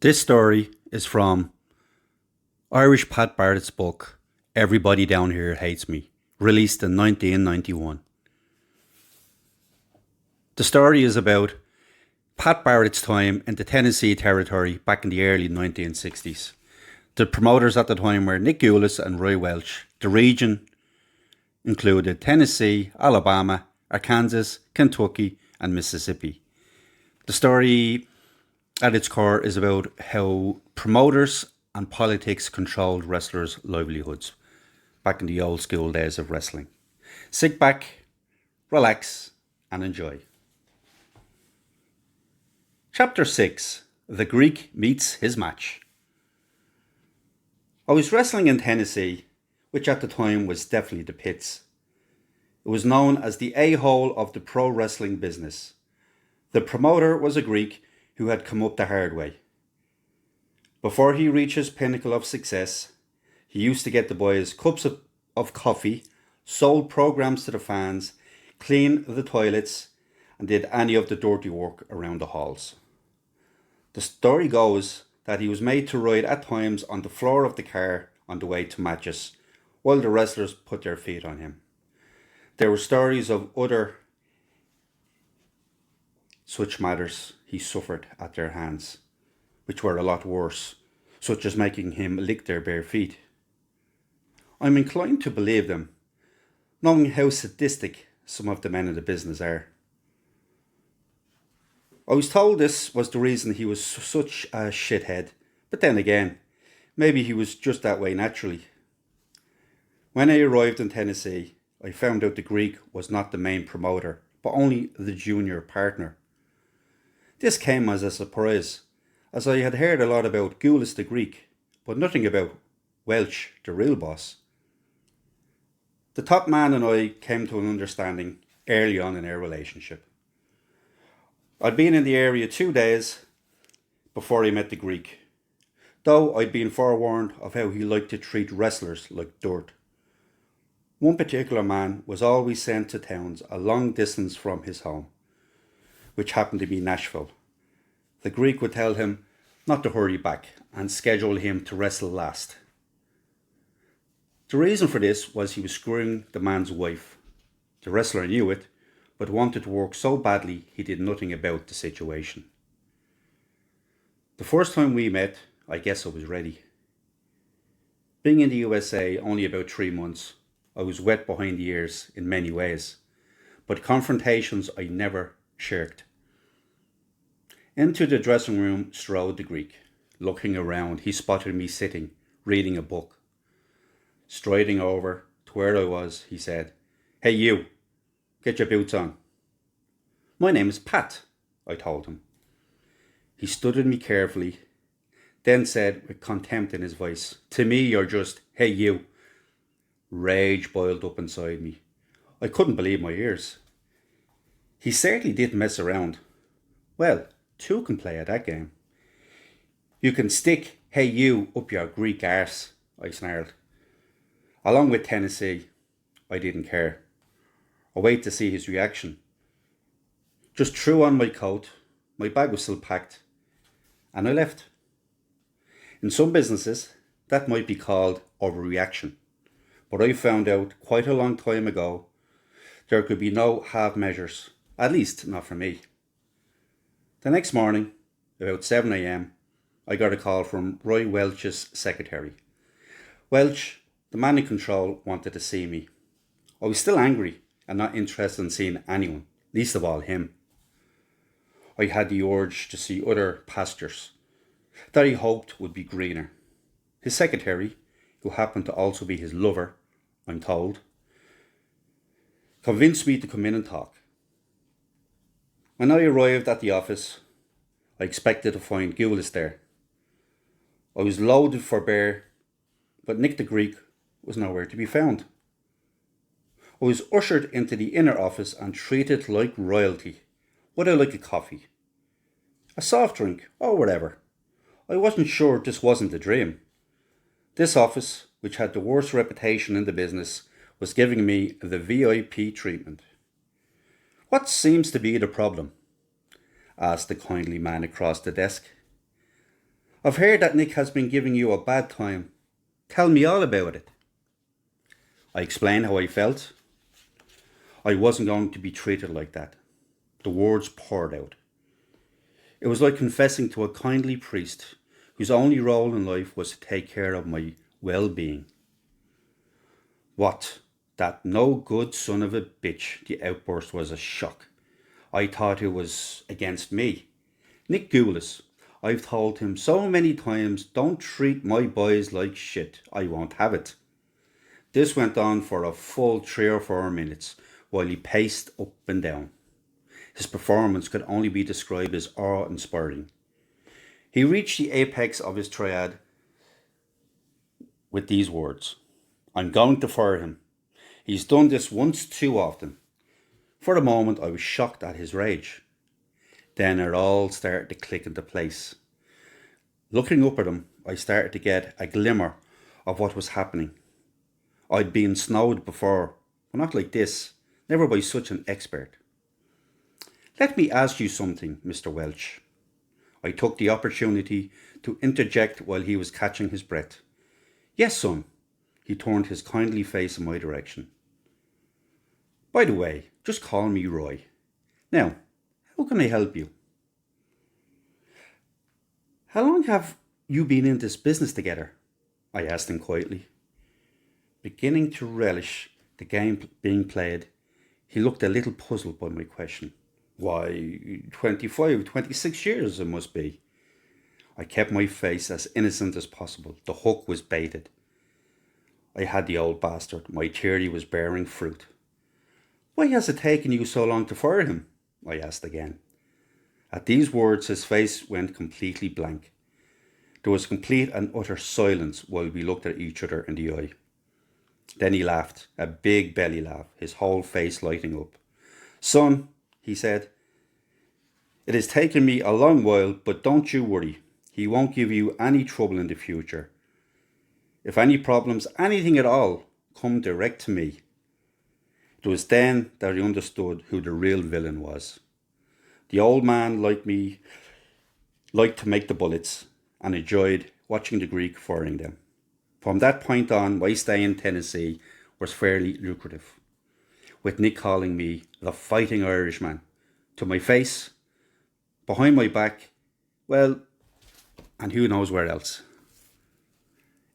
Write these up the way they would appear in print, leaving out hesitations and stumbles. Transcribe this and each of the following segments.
This story is from Irish Pat Barrett's book, Everybody Down Here Hates Me, released in 1991. The story is about Pat Barrett's time in the Tennessee territory back in the early 1960s. The promoters at the time were Nick Gulas and Roy Welch. The region included Tennessee, Alabama, Arkansas, Kentucky, and Mississippi. The story at its core is about how promoters and politics controlled wrestlers' livelihoods back in the old school days of wrestling. Sit back, relax, and enjoy. Chapter 6: The Greek Meets His Match. I was wrestling in Tennessee, which at the time was definitely the pits. It was known as the a-hole of the pro wrestling business. The promoter was a Greek who had come up the hard way. Before he reached his pinnacle of success, he used to get the boys cups of coffee, sold programs to the fans, cleaned the toilets, and did any of the dirty work around the halls. The story goes that he was made to ride at times on the floor of the car on the way to matches, while the wrestlers put their feet on him. There were stories of other such matters he suffered at their hands, which were a lot worse, such as making him lick their bare feet. I'm inclined to believe them, knowing how sadistic some of the men in the business are. I was told this was the reason he was such a shithead, but then again, maybe he was just that way naturally. When I arrived in Tennessee, I found out the Greek was not the main promoter, but only the junior partner. This came as a surprise, as I had heard a lot about Gulas the Greek, but nothing about Welch, the real boss. The top man and I came to an understanding early on in our relationship. I'd been in the area 2 days before I met the Greek, though I'd been forewarned of how he liked to treat wrestlers like dirt. One particular man was always sent to towns a long distance from his home, which happened to be Nashville. The Greek would tell him not to hurry back and schedule him to wrestle last. The reason for this was he was screwing the man's wife. The wrestler knew it, but wanted to work so badly he did nothing about the situation. The first time we met, I guess I was ready. Being in the USA only about 3 months, I was wet behind the ears in many ways, but confrontations I never shirked. Into the dressing room strode the Greek. Looking around, he spotted me sitting, reading a book. Striding over to where I was, he said, "Hey you, get your boots on." "My name is Pat," I told him. He studied me carefully, then said with contempt in his voice, "To me you're just, hey you." Rage boiled up inside me. I couldn't believe my ears. He certainly didn't mess around. Well, two can play at that game. "You can stick hey you up your Greek arse," I snarled. Along with Tennessee, I didn't care. I waited to see his reaction. Just threw on my coat, my bag was still packed, and I left. In some businesses, that might be called overreaction, but I found out quite a long time ago there could be no half measures, at least not for me. The next morning, about 7 a.m, I got a call from Roy Welch's secretary. Welch, the man in control, wanted to see me. I was still angry and not interested in seeing anyone, least of all him. I had the urge to see other pastures that he hoped would be greener. His secretary, who happened to also be his lover, I'm told, convinced me to come in and talk. When I arrived at the office, I expected to find Gulas there. I was loaded for bear, but Nick the Greek was nowhere to be found. I was ushered into the inner office and treated like royalty. Would I like a coffee? A soft drink, or whatever. I wasn't sure this wasn't a dream. This office, which had the worst reputation in the business, was giving me the VIP treatment. "What seems to be the problem?" asked the kindly man across the desk. I've heard that Nick has been giving you a bad time. Tell me all about it. I explained how I felt. I wasn't going to be treated like that. The words poured out. It was like confessing to a kindly priest whose only role in life was to take care of my well-being. What? That no good son of a bitch, the outburst was a shock. I thought it was against me. Nick Gulas. I've told him so many times, don't treat my boys like shit. I won't have it. This went on for a full 3 or 4 minutes while he paced up and down. His performance could only be described as awe-inspiring. He reached the apex of his triad with these words. I'm going to fire him. He's done this once too often. For a moment I was shocked at his rage. Then it all started to click into place. Looking up at him, I started to get a glimmer of what was happening. I'd been snowed before, but not like this, never by such an expert. Let me ask you something, Mr. Welch. I took the opportunity to interject while he was catching his breath. Yes, son. He turned his kindly face in my direction. By the way, just call me Roy. Now, how can I help you? How long have you been in this business together? I asked him quietly. Beginning to relish the game being played, he looked a little puzzled by my question. Why, 25, 26 years it must be. I kept my face as innocent as possible. The hook was baited. I had the old bastard. My theory was bearing fruit. Why has it taken you so long to fire him? I asked again. At these words, his face went completely blank. There was complete and utter silence while we looked at each other in the eye. Then he laughed, a big belly laugh, his whole face lighting up. Son, he said, it has taken me a long while, but don't you worry. He won't give you any trouble in the future. If any problems, anything at all, come direct to me. It was then that I understood who the real villain was. The old man, like me, liked to make the bullets and enjoyed watching the Greek firing them. From that point on, my stay in Tennessee was fairly lucrative, with Nick calling me the fighting Irishman. To my face, behind my back, well, and who knows where else.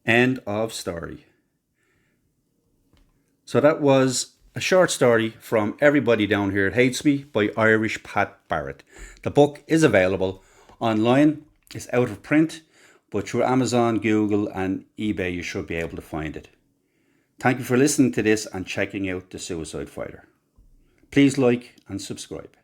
End of story. So that was a short story from Everybody Down Here Hates Me by Irish Pat Barrett. The book is available online. It's out of print, but through Amazon, Google and eBay you should be able to find it. Thank you for listening to this and checking out The Suicide Fighter. Please like and subscribe.